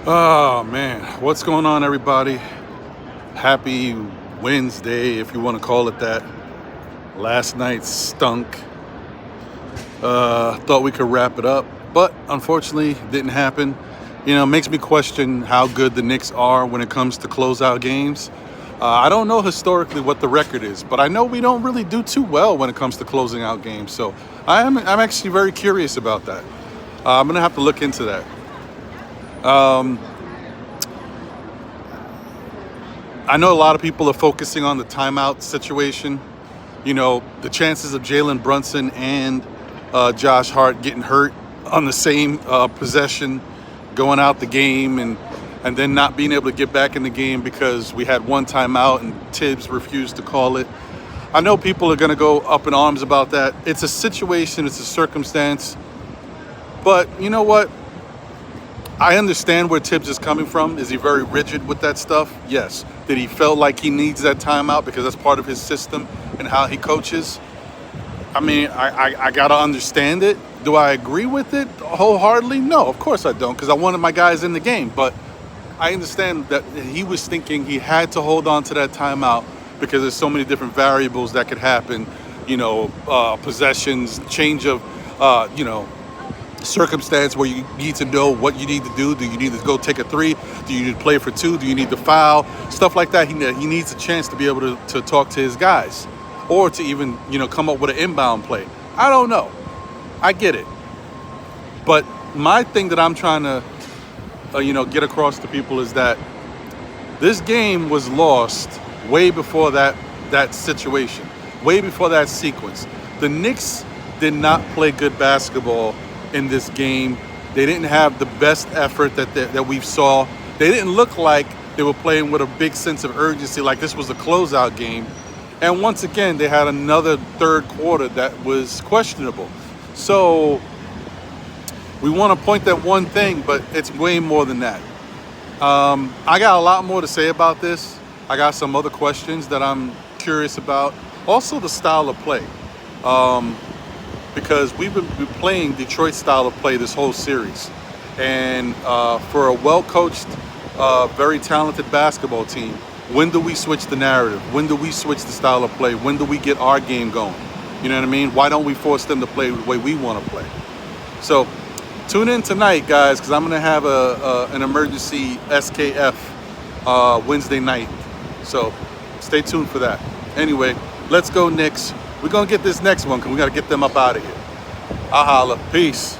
Oh man, what's going on, everybody? Happy Wednesday, if you want to call it that. Last night stunk. Thought we could wrap it up, but unfortunately, didn't happen. Makes me question how good the Knicks are when it comes to closeout games. I don't know historically what the record is, but I know we don't really do too well when it comes to closing out games. So I'm actually very curious about that. I'm gonna have to look into that. I know a lot of people are focusing on the timeout situation. The chances of Jalen Brunson and Josh Hart getting hurt on the same possession, going out the game, and then not being able to get back in the game because we had one timeout and Tibbs refused to call it. I know people are going to go up in arms about that. It's a situation, it's a circumstance. But you know what? I understand where Tibbs is coming from. Is he very rigid with that stuff? Yes. Did he feel like he needs that timeout because that's part of his system and how he coaches? I mean, I got to understand it. Do I agree with it wholeheartedly? No, of course I don't, because I wanted my guys in the game. But I understand that he was thinking he had to hold on to that timeout because there's so many different variables that could happen. Possessions, change of, circumstance where you need to know what you need to do. Do you need to go take a three? Do you need to play for two? Do you need to foul? Stuff like that. He needs a chance to be able to talk to his guys, or to even come up with an inbound play. I don't know. I get it, but my thing that I'm trying to get across to people is that this game was lost way before that situation, way before that sequence. The Knicks did not play good basketball in this game. They didn't have the best effort that we've saw. They didn't look like they were playing with a big sense of urgency, like this was a closeout game. And once again, they had another third quarter that was questionable. So we want to point that one thing, but it's way more than that. I got a lot more to say about this. I got some other questions that I'm curious about. Also, the style of play. Because we've been playing Detroit style of play this whole series. And for a well-coached, very talented basketball team, when do we switch the narrative? When do we switch the style of play? When do we get our game going? You know what I mean? Why don't we force them to play the way we want to play? So tune in tonight, guys, because I'm going to have an emergency SKF Wednesday night. So stay tuned for that. Anyway, let's go Knicks. We're going to get this next one because we got to get them up out of here. I'll holla. Peace.